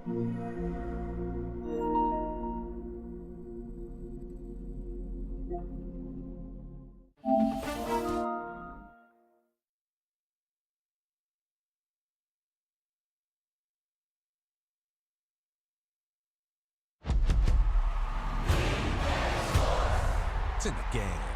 It's in the game.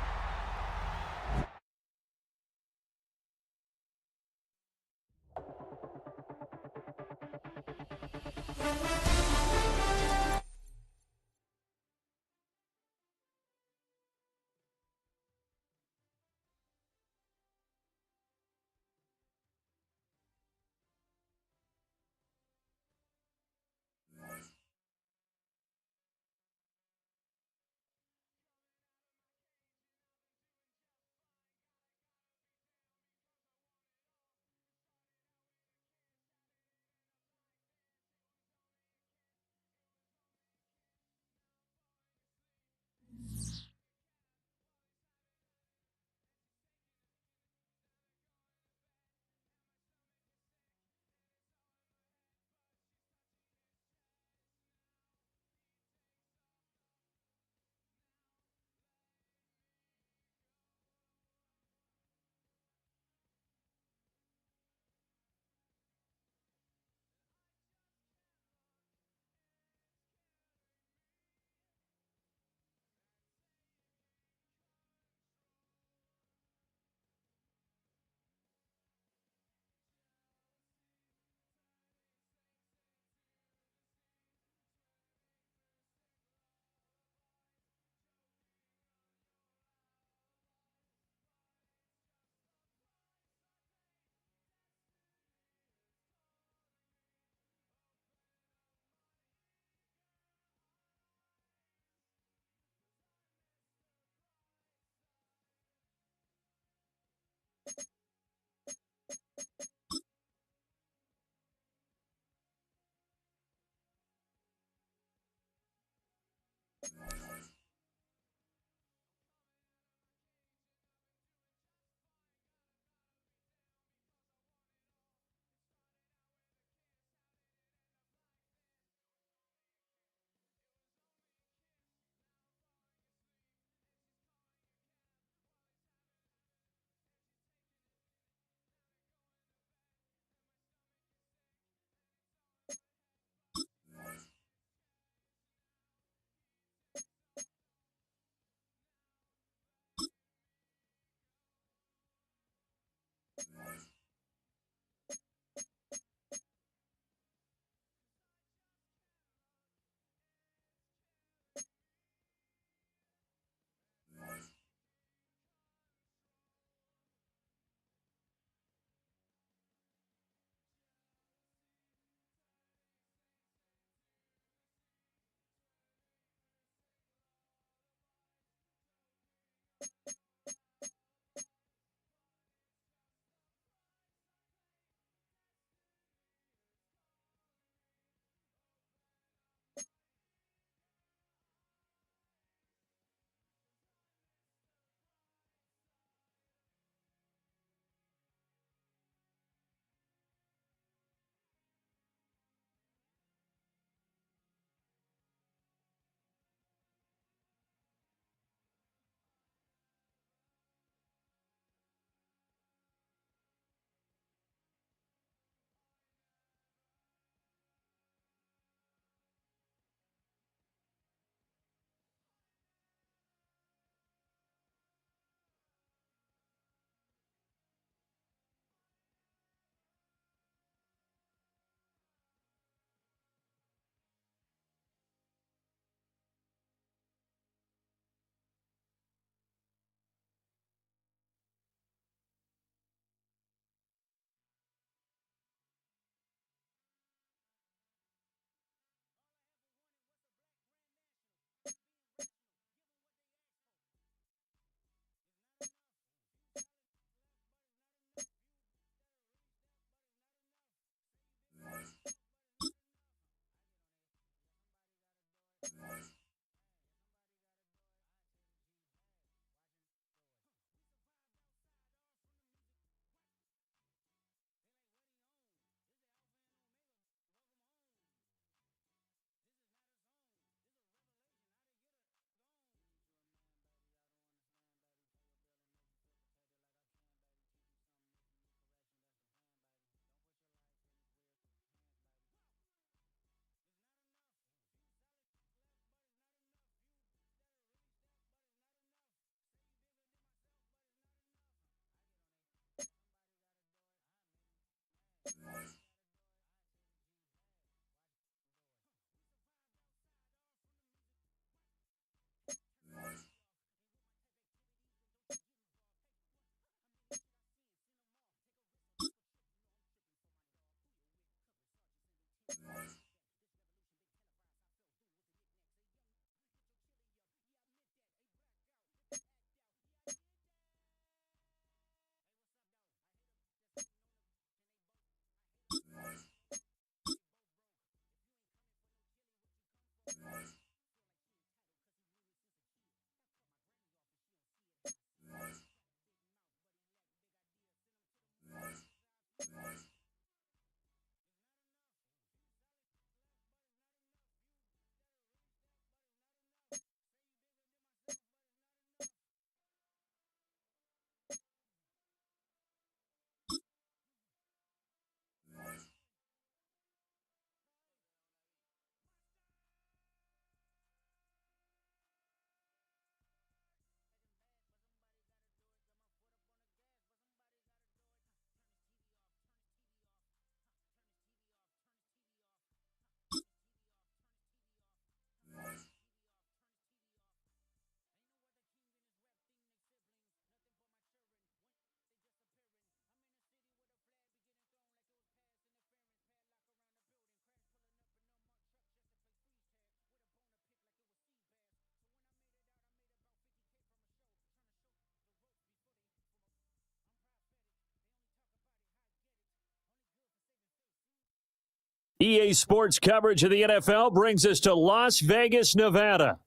EA Sports coverage of the NFL brings us to Las Vegas, Nevada.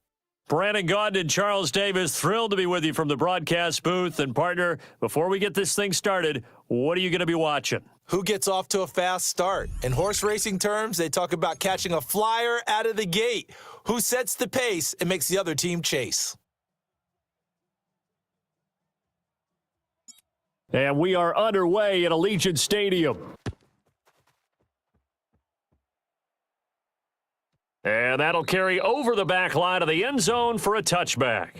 Brandon Gaudin and Charles Davis, thrilled to be with you from the broadcast booth. And partner, before we get this thing started, what are you going to be watching? Who gets off to a fast start? In horse racing terms, they talk about catching a flyer out of the gate. Who sets the pace and makes the other team chase? And we are underway at Allegiant Stadium. And that'll carry over the back line of the end zone for a touchback.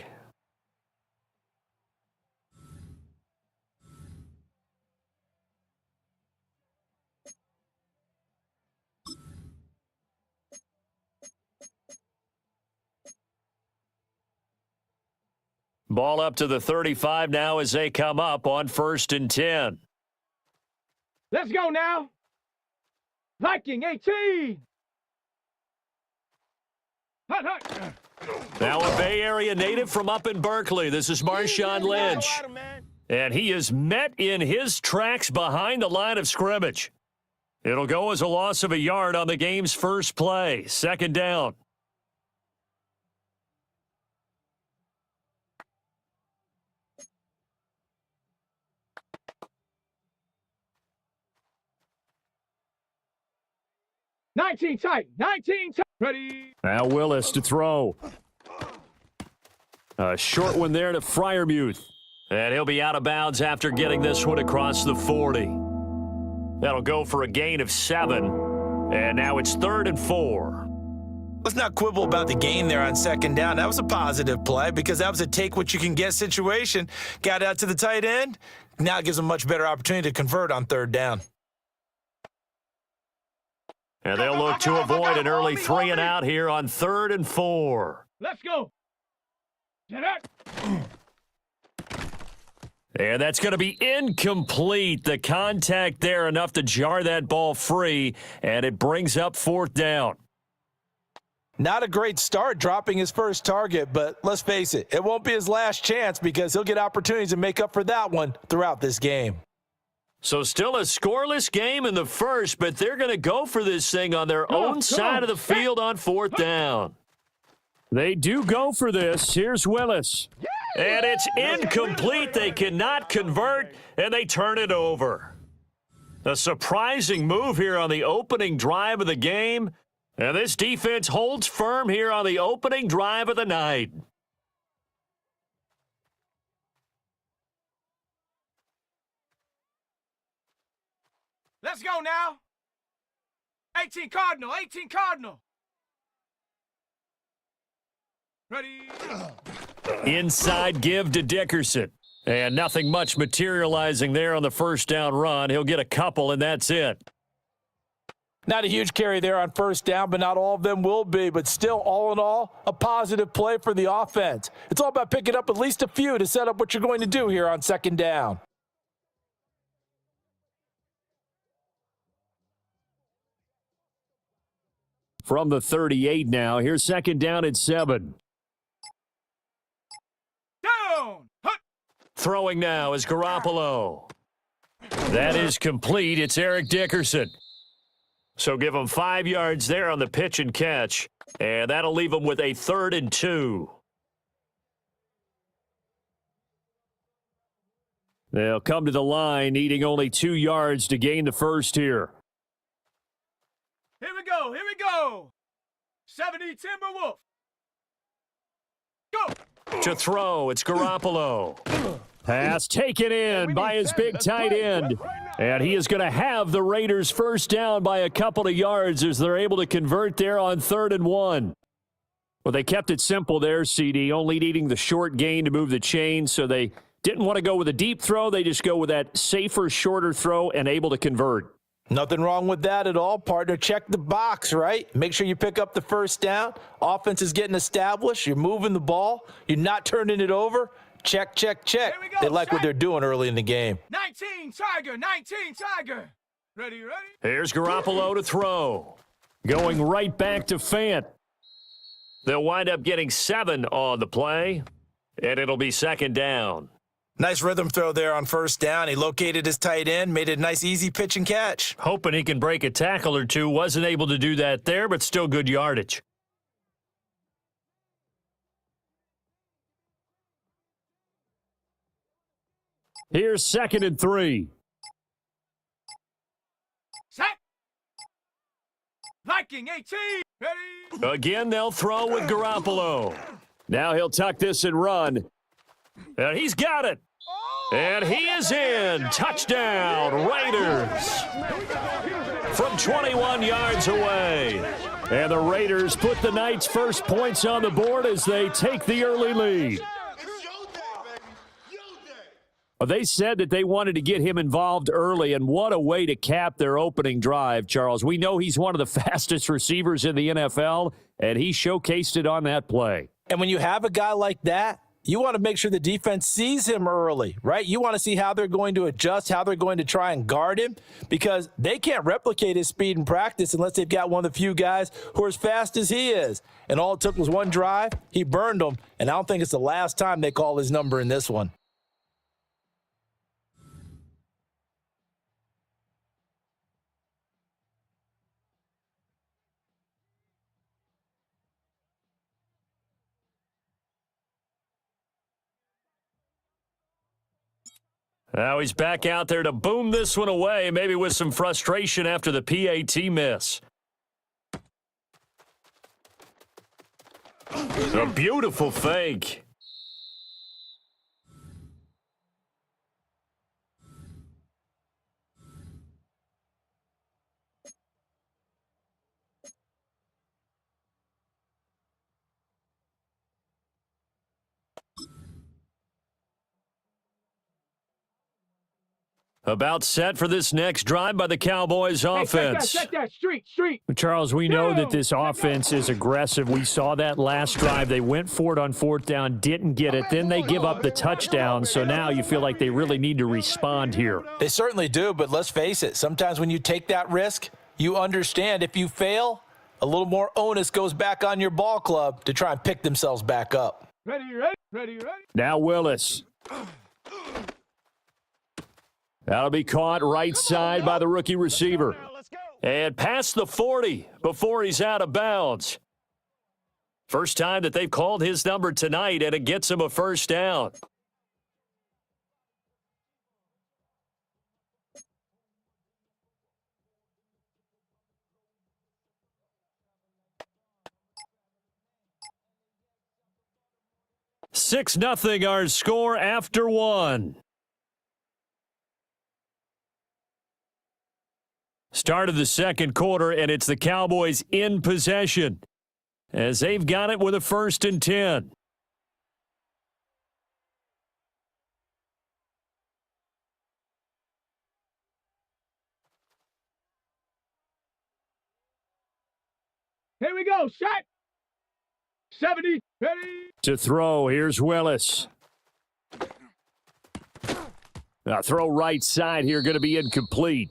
Ball up to the 35 now as they come up on 1st and 10. Let's go now. Viking 18. Hut, hut. Now a Bay Area native from up in Berkeley. This is Marshawn Lynch. And he is met in his tracks behind the line of scrimmage. It'll go as a loss of a yard on the game's first play. 2nd down. Nineteen tight. Ready. Now Willis to throw. A short one there to Freiermuth. And he'll be out of bounds after getting this one across the 40. That'll go for a gain of 7. And now it's 3rd and 4. Let's not quibble about the gain there on 2nd down. That was a positive play because that was a take-what-you-can-get situation. Got out to the tight end. Now it gives them a much better opportunity to convert on 3rd down. And they'll look to avoid an early 3 and out here on 3rd and 4. Let's go. Get up. And that's going to be incomplete. The contact there enough to jar that ball free, and it brings up 4th down. Not a great start dropping his first target, but let's face it, it won't be his last chance because he'll get opportunities to make up for that one throughout this game. So still a scoreless game in the first, but they're going to go for this thing on their own side of the field on 4th down. They do go for this. Here's Willis. And it's incomplete. They cannot convert, and they turn it over. A surprising move here on the opening drive of the game. And this defense holds firm here on the opening drive of the night. Let's go now. 18 Cardinal. Ready. Inside give to Dickerson. And nothing much materializing there on the 1st down run. He'll get a couple, and that's it. Not a huge carry there on 1st down, but not all of them will be. But still, all in all, a positive play for the offense. It's all about picking up at least a few to set up what you're going to do here on 2nd down. From the 38 now, here's 2nd down at 7. Down. Hut. Throwing now is Garoppolo. That is complete. It's Eric Dickerson. So give him 5 yards there on the pitch and catch, and that'll leave him with a 3rd and 2. They'll come to the line, needing only 2 yards to gain the first here. Here we go. 70 Timberwolf. Go. To throw, it's Garoppolo. Pass taken in by his big tight end. And he is going to have the Raiders first down by a couple of yards as they're able to convert there on 3rd and 1. Well, they kept it simple there, CD, only needing the short gain to move the chain, so they didn't want to go with a deep throw. They just go with that safer, shorter throw and able to convert. Nothing wrong with that at all, partner. Check the box, right? Make sure you pick up the first down. Offense is getting established. You're moving the ball. You're not turning it over. Check, check, check. They like what they're doing early in the game. 19 Tiger. Ready. Here's Garoppolo to throw. Going right back to Fant. They'll wind up getting 7 on the play, and it'll be 2nd down. Nice rhythm throw there on first down. He located his tight end, made it a nice easy pitch and catch. Hoping he can break a tackle or two. Wasn't able to do that there, but still good yardage. Here's 2nd and 3. Set. Viking 18. Ready. Again, they'll throw with Garoppolo. Now he'll tuck this and run. And he's got it. And he is in. Touchdown, Raiders. From 21 yards away. And the Raiders put the Knights' first points on the board as they take the early lead. Well, they said that they wanted to get him involved early, and what a way to cap their opening drive, Charles. We know he's one of the fastest receivers in the NFL, and he showcased it on that play. And when you have a guy like that, you want to make sure the defense sees him early, right? You want to see how they're going to adjust, how they're going to try and guard him, because they can't replicate his speed in practice unless they've got one of the few guys who are as fast as he is. And all it took was one drive. He burned them, and I don't think it's the last time they call his number in this one. Now he's back out there to boom this one away, maybe with some frustration after the PAT miss. A beautiful fake. About set for this next drive by the Cowboys offense. Set that. Street. Charles, we know that this offense is aggressive. We saw that last drive. They went for it on 4th down, didn't get it. Then they give up the touchdown. So now you feel like they really need to respond here. They certainly do, but let's face it. Sometimes when you take that risk, you understand if you fail, a little more onus goes back on your ball club to try and pick themselves back up. Ready. Now Willis. That'll be caught right side by the rookie receiver. And past the 40 before he's out of bounds. First time that they've called his number tonight, and it gets him a first down. Six 0 our score after one. Start of the second quarter, and it's the Cowboys in possession as they've got it with a 1st and 10. Here we go. Set. 70. Ready. To throw, here's Willis. Throw right side here, going to be incomplete.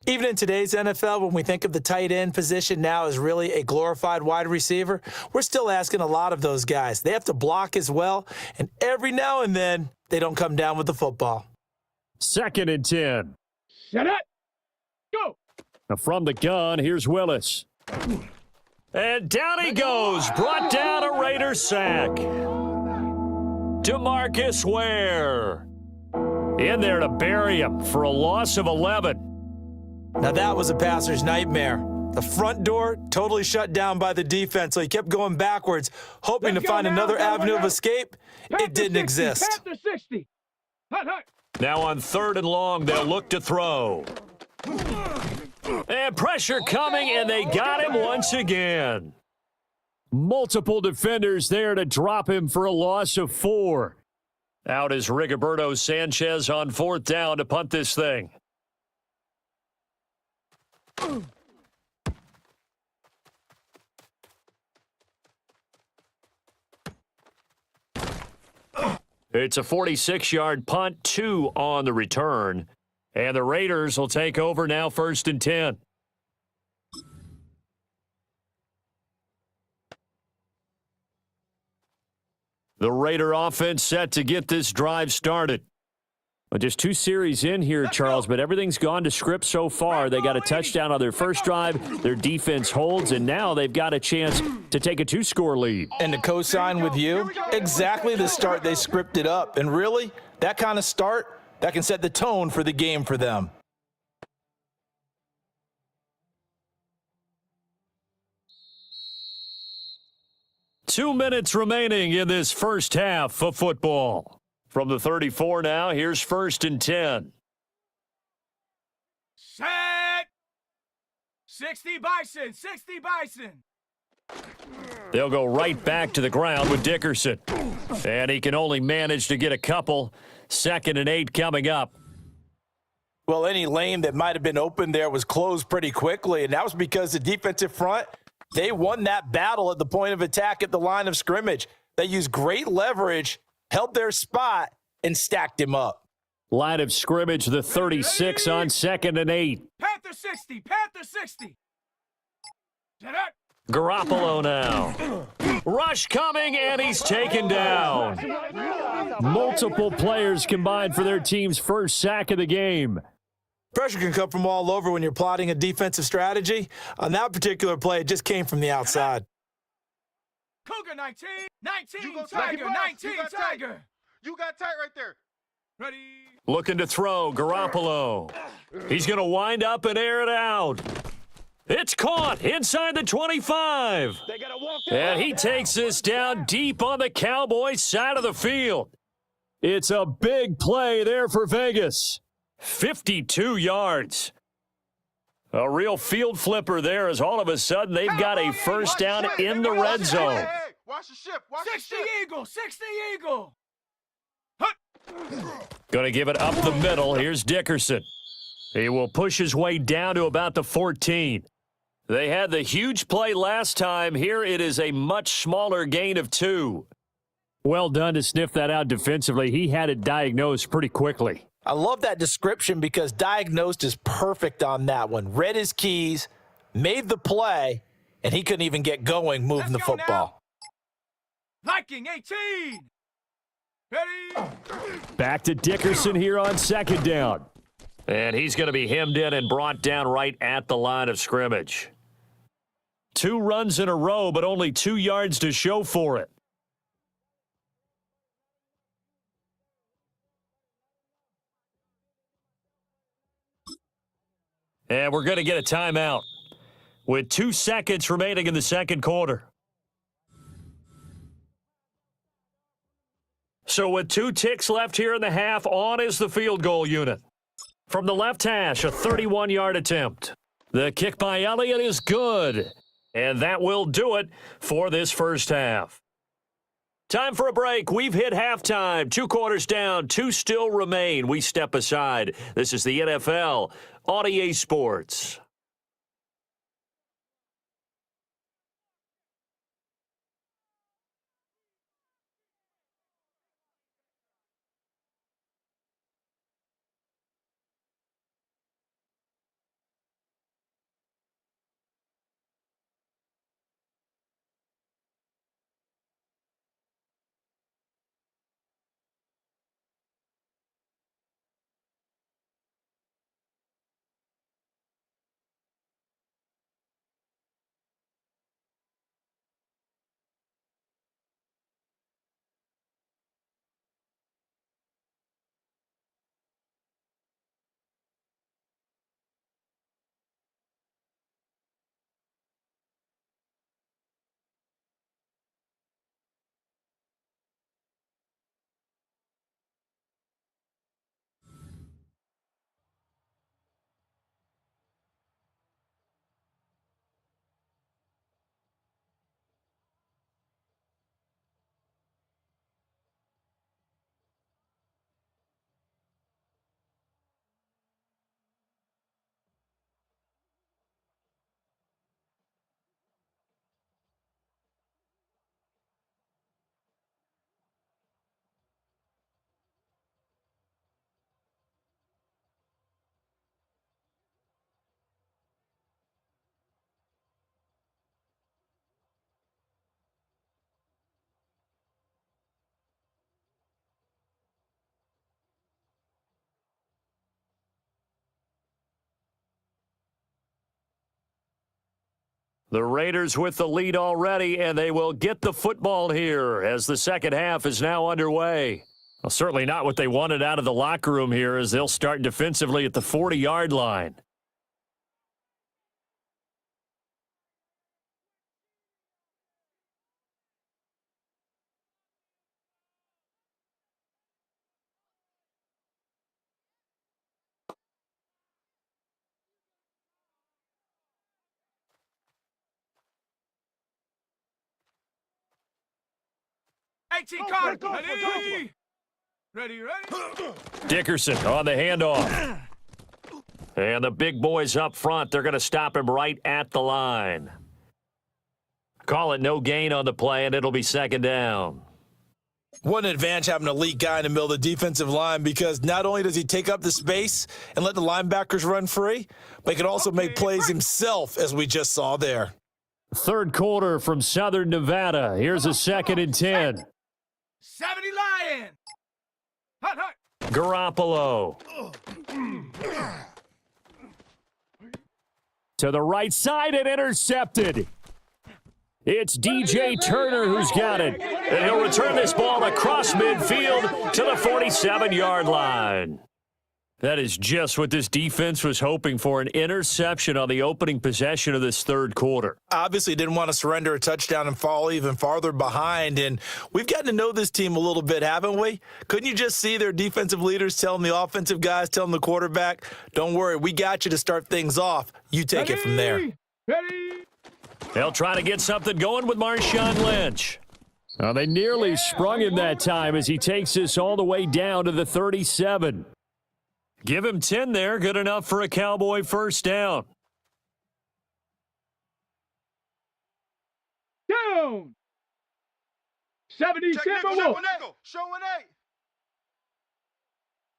Even in today's NFL, when we think of the tight end position now as really a glorified wide receiver, we're still asking a lot of those guys. They have to block as well, and every now and then, they don't come down with the football. 2nd and 10. Set it. Go. Now from the gun, here's Willis. And down he goes. Brought down a Raider sack. DeMarcus Ware in there to bury him for a loss of 11. Now that was a passer's nightmare. The front door totally shut down by the defense, so he kept going backwards, hoping to find another avenue of escape. It didn't exist. Panther 60. Hut. Now on 3rd and long, they'll look to throw. And pressure coming, and they got him once again. Multiple defenders there to drop him for a loss of 4. Out is Rigoberto Sanchez on 4th down to punt this thing. It's a 46-yard punt, 2 on the return. And the Raiders will take over now, 1st and 10. The Raider offense set to get this drive started. Well, just 2 series in here, Charles, but everything's gone to script so far. They got a touchdown on their first drive. Their defense holds, and now they've got a chance to take a 2-score lead. And to co-sign with you, exactly the start they scripted up. And really, that kind of start, that can set the tone for the game for them. Two minutes remaining in this first half of football. From the 34 now, here's 1st and 10. Set. 60 Bison. 60 Bison. They'll go right back to the ground with Dickerson. And he can only manage to get a couple. 2nd and 8 coming up. Well, any lane that might have been open there was closed pretty quickly, and that was because the defensive front, they won that battle at the point of attack at the line of scrimmage. They used great leverage, held their spot, and stacked him up. Line of scrimmage, the 36 on 2nd and 8. Panther 60. Panther 60. Set up. Garoppolo now. Rush coming, and he's taken down. Multiple players combined for their team's first sack of the game. Pressure can come from all over when you're plotting a defensive strategy. On that particular play, it just came from the outside. Cougar 19. 19 You go Tiger. tight. 19 You got tight. Tiger. You got tight right there. Ready. Looking to throw, Garoppolo. He's going to wind up and air it out. It's caught inside the 25. And he takes this down deep on the Cowboys side of the field. It's a big play there for Vegas. 52 yards. A real field flipper there as all of a sudden they've got a first down in the red zone. Hey, watch the ship. Watch 60 the ship. Eagle. 60 Eagle. Going to give it up the middle. Here's Dickerson. He will push his way down to about the 14. They had the huge play last time. Here it is a much smaller gain of 2. Well done to sniff that out defensively. He had it diagnosed pretty quickly. I love that description because diagnosed is perfect on that one. Read his keys, made the play, and he couldn't even get going moving the Let's go football. Viking 18. Ready. Back to Dickerson here on 2nd down. And he's going to be hemmed in and brought down right at the line of scrimmage. 2 runs in a row, but only 2 yards to show for it. And we're going to get a timeout with 2 seconds remaining in the second quarter. So with 2 ticks left here in the half, on is the field goal unit. From the left hash, a 31-yard attempt. The kick by Elliott is good. And that will do it for this first half. Time for a break. We've hit halftime. 2 quarters down, 2 still remain. We step aside. This is the NFL on EA Sports. The Raiders with the lead already, and they will get the football here as the second half is now underway. Well, certainly not what they wanted out of the locker room here as they'll start defensively at the 40-yard line. Card. Ready. Dickerson on the handoff. And the big boys up front, they're going to stop him right at the line. Call it no gain on the play, and it'll be second down. What an advantage having an elite guy in the middle of the defensive line, because not only does he take up the space and let the linebackers run free, but he can also make plays himself, as we just saw there. Third quarter from Southern Nevada. Here's a 2nd and 10. 70 Lion. Hot. Garoppolo. To the right side and intercepted. It's DJ Turner who's got it. And he'll return this ball across midfield to the 47-yard line. That is just what this defense was hoping for, an interception on the opening possession of this third quarter. Obviously didn't want to surrender a touchdown and fall even farther behind, and we've gotten to know this team a little bit, haven't we? Couldn't you just see their defensive leaders telling the offensive guys, telling the quarterback, don't worry, we got you to start things off. You take it from there. Ready. They'll try to get something going with Marshawn Lynch. Well, they nearly sprung him that time as he takes this all the way down to the 37. Give him 10 there. Good enough for a Cowboy first down. Down. 70 Check Simba nickel, Wolf. show an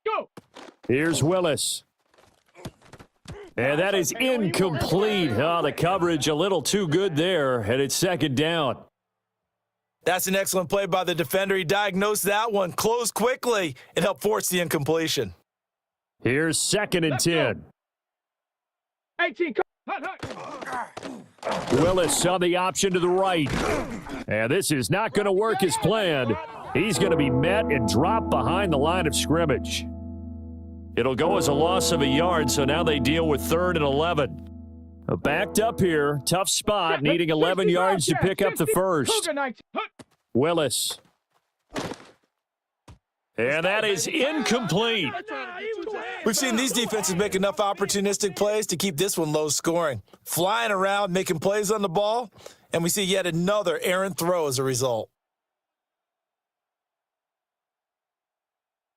8. Go. Here's Willis. And that is incomplete. Oh, the coverage a little too good there, and it's second down. That's an excellent play by the defender. He diagnosed that one, closed quickly, and helped force the incompletion. Here's 2nd and 10. 18. Hot. Willis on the option to the right. And this is not going to work as planned. He's going to be met and dropped behind the line of scrimmage. It'll go as a loss of a yard, so now they deal with 3rd and 11. Backed up here. Tough spot, needing 11 yards to pick up the first. Willis. And that is incomplete. We've seen these defenses make enough opportunistic plays to keep this one low scoring. Flying around, making plays on the ball, and we see yet another errant throw as a result.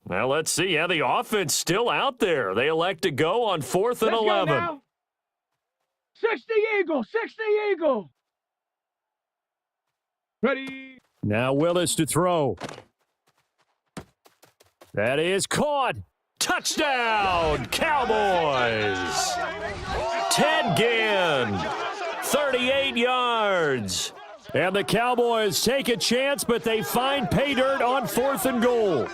Well, let's see. Yeah, the offense still out there. They elect to go on 4th and 11. 60 Eagle. Ready. Now Willis to throw. That is caught. Touchdown, Cowboys. Ted Ginn, 38 yards. And the Cowboys take a chance, but they find pay dirt on 4th and goal.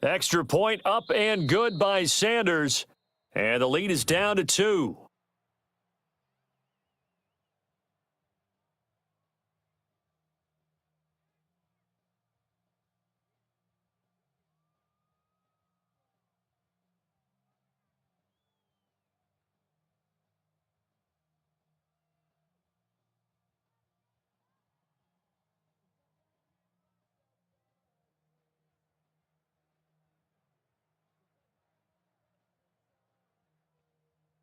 Extra point up and good by Sanders. And the lead is down to 2.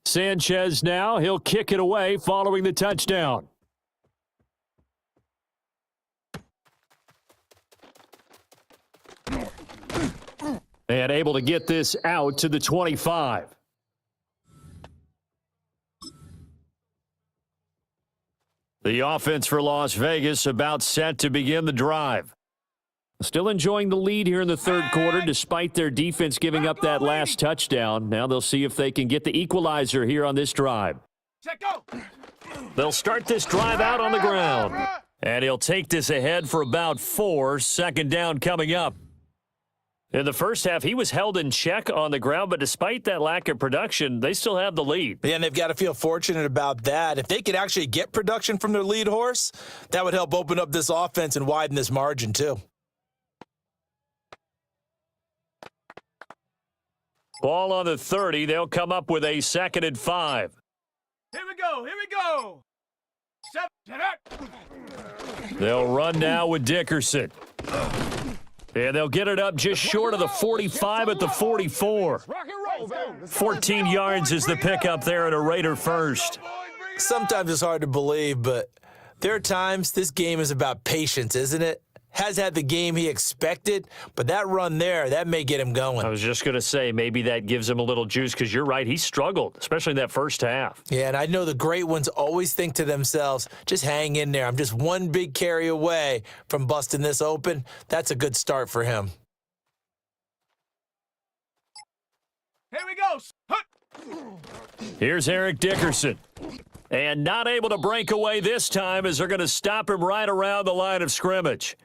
Sanchez now, he'll kick it away following the touchdown. And able to get this out to the 25. The offense for Las Vegas about set to begin the drive. Still enjoying the lead here in the third quarter despite their defense giving up that last touchdown. Now they'll see if they can get the equalizer here on this drive. Check go. They'll start this drive out on the ground. And he'll take this ahead for about 4. Second down coming up. In the first half, he was held in check on the ground, but despite that lack of production, they still have the lead. Yeah, and they've got to feel fortunate about that. If they could actually get production from their lead horse, that would help open up this offense and widen this margin too. Ball on the 30. They'll come up with a 2nd and 5. Here we go. Here we go. Set up. They'll run now with Dickerson. And they'll get it up just short of the 45 at the 44. 14 yards is the pickup there at a Raider first. Sometimes it's hard to believe, but there are times this game is about patience, isn't it? Has had the game he expected, but that run there, that may get him going. I was just going to say, maybe that gives him a little juice because you're right, he struggled, especially in that first half. Yeah, and I know the great ones always think to themselves, just hang in there. I'm just one big carry away from busting this open. That's a good start for him. Here we go. Here's Eric Dickerson. And not able to break away this time as they're going to stop him right around the line of scrimmage.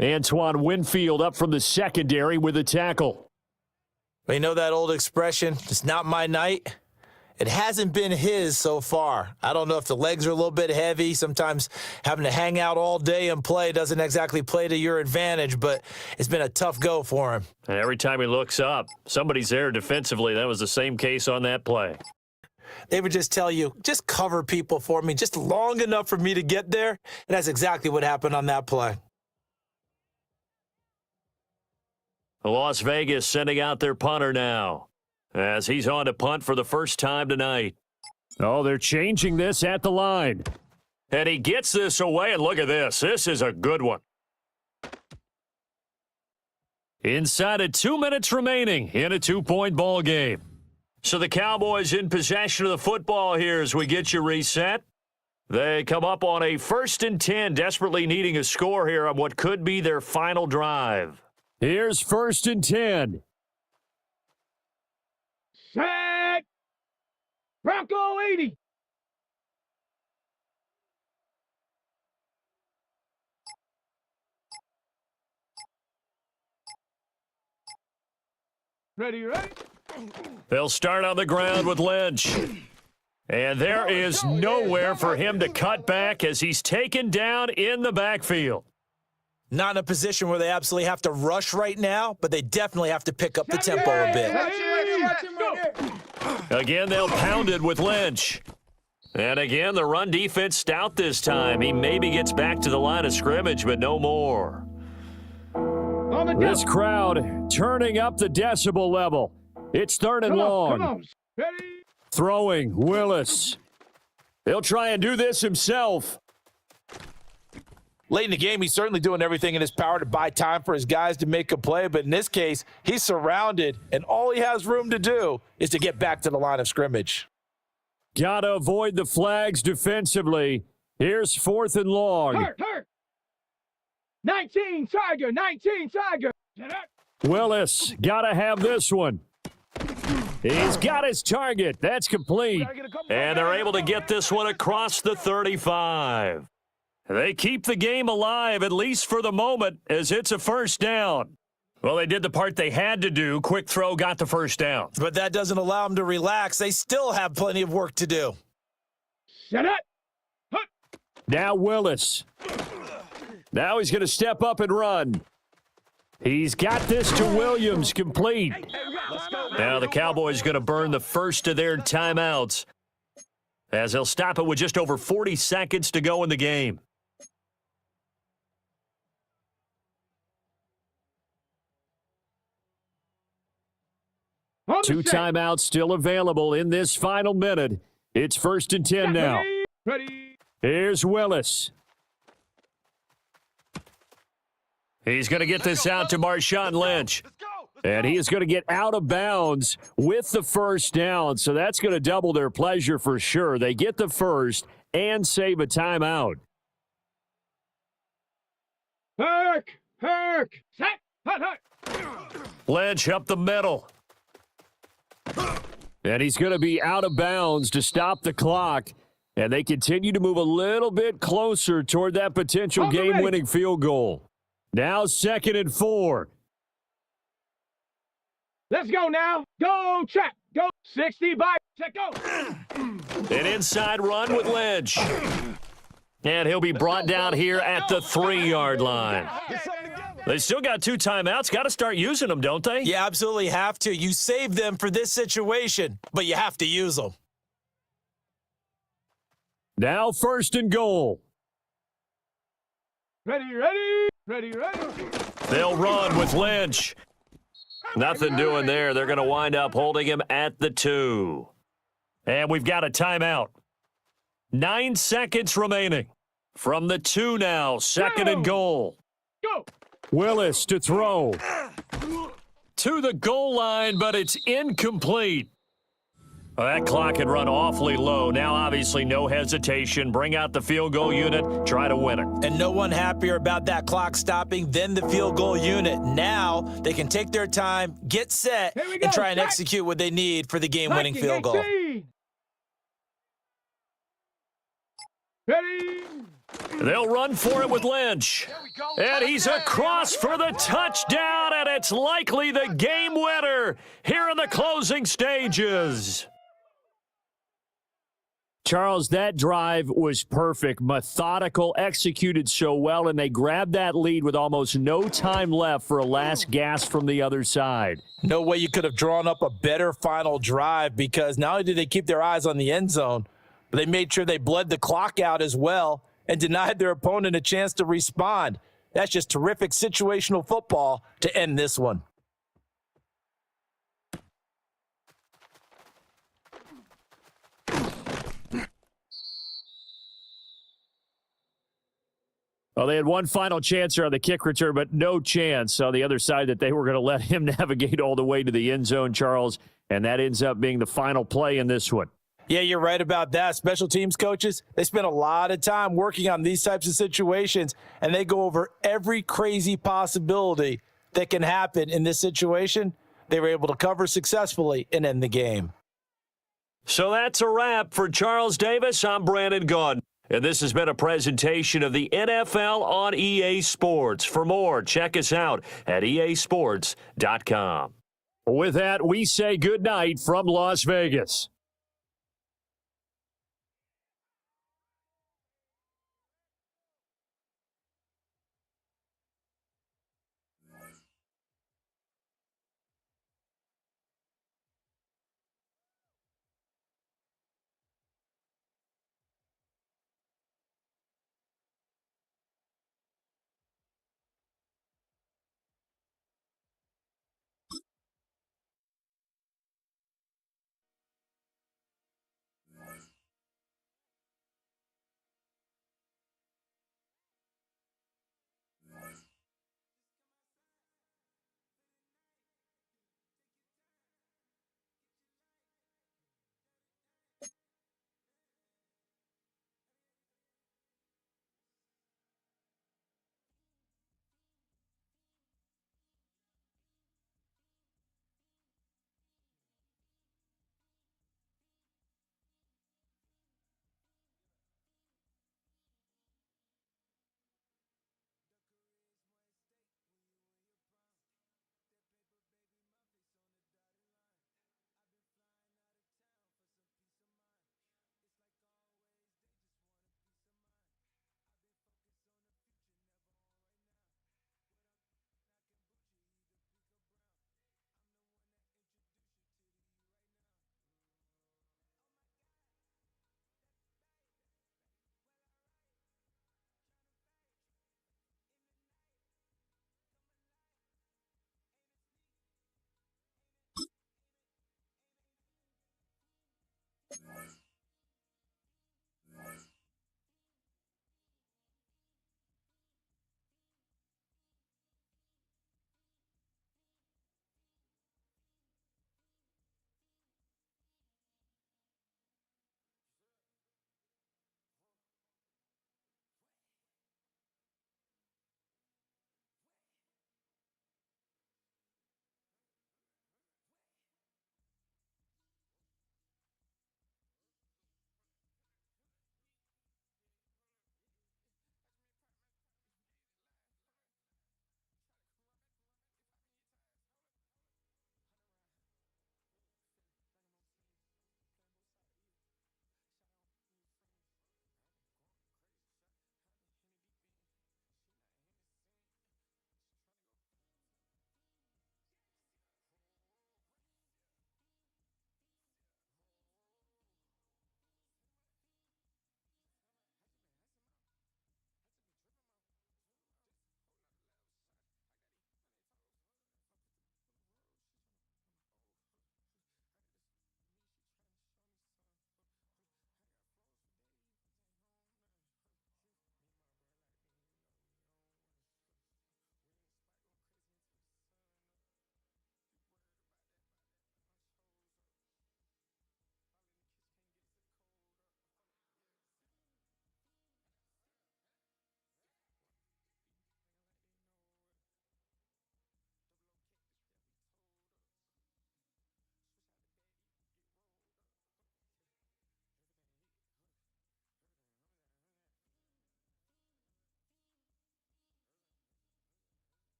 Antoine Winfield up from the secondary with a tackle. You know that old expression, it's not my night? It hasn't been his so far. I don't know if the legs are a little bit heavy. Sometimes having to hang out all day and play doesn't exactly play to your advantage, but it's been a tough go for him. And every time he looks up, somebody's there defensively. That was the same case on that play. They would just tell you, just cover people for me, just long enough for me to get there. And that's exactly what happened on that play. Las Vegas sending out their punter now as he's on to punt for the first time tonight. Oh, they're changing this at the line. And he gets this away, and look at this. This is a good one. Inside of 2 minutes remaining in a 2-point ball game. So the Cowboys in possession of the football here as we get you reset. They come up on a 1st and 10, desperately needing a score here on what could be their final drive. Here's 1st and 10. Set. Bronco 80. Ready? They'll start on the ground with Lynch. And there is nowhere for him to cut back as he's taken down in the backfield. Not in a position where they absolutely have to rush right now, but they definitely have to pick up the tempo a bit. Again, they'll pound it with Lynch. And again, the run defense stout this time. He maybe gets back to the line of scrimmage, but no more. This crowd turning up the decibel level. It's 3rd and long. Throwing, Willis. He'll try and do this himself. Late in the game, he's certainly doing everything in his power to buy time for his guys to make a play, but in this case, he's surrounded, and all he has room to do is to get back to the line of scrimmage. Got to avoid the flags defensively. Here's 4th and long. Hurt. 19 Tiger. Willis, got to have this one. He's got his target. That's complete. And they're able to get this one across the 35. They keep the game alive, at least for the moment, as it's a 1st down. Well, they did the part they had to do. Quick throw got the 1st down. But that doesn't allow them to relax. They still have plenty of work to do. Set it. Now Willis. Now he's going to step up and run. He's got this to Williams, complete. Now the Cowboys going to burn the first of their timeouts as they'll stop it with just over 40 seconds to go in the game. Two timeouts still available in this final minute. It's 1st and 10 now. Ready. Here's Willis. He's going to get this out to Marshawn Lynch. And he is going to get out of bounds with the 1st down. So that's going to double their pleasure for sure. They get the 1st and save a timeout. Herc. Set. Hut. Lynch up the middle. And he's going to be out of bounds to stop the clock. And they continue to move a little bit closer toward that potential game-winning field goal. Now 2nd and 4. Let's go now. Go check. Go 60 by check. Go. An inside run with Lynch. And he'll be brought down here at the 3-yard line. They still got 2 timeouts. Got to start using them, don't they? You absolutely have to. You save them for this situation, but you have to use them. Now 1st and goal. Ready, ready, ready, ready. They'll run with Lynch. Nothing doing there. They're going to wind up holding him at the 2. And we've got a timeout. 9 seconds remaining. From the 2 now, 2nd and goal. Go. Willis to throw. To the goal line, but it's incomplete. Well, that clock had run awfully low. Now, obviously, no hesitation. Bring out the field goal unit. Try to win it. And no one happier about that clock stopping than the field goal unit. Now they can take their time, get set, and try and execute what they need for the game-winning field goal. 18. Ready. They'll run for it with Lynch. And he's across for the touchdown, and it's likely the game winner here in the closing stages. Charles, that drive was perfect, methodical, executed so well, and they grabbed that lead with almost no time left for a last gasp from the other side. No way you could have drawn up a better final drive, because not only did they keep their eyes on the end zone, but they made sure they bled the clock out as well and denied their opponent a chance to respond. That's just terrific situational football to end this one. Well, they had one final chance here on the kick return, but no chance on the other side that they were going to let him navigate all the way to the end zone, Charles, and that ends up being the final play in this one. Yeah, you're right about that. Special teams coaches, they spend a lot of time working on these types of situations, and they go over every crazy possibility that can happen in this situation. They were able to cover successfully and end the game. So that's a wrap for Charles Davis. I'm Brandon Gaudin. And this has been a presentation of the NFL on EA Sports. For more, check us out at easports.com. With that, we say good night from Las Vegas.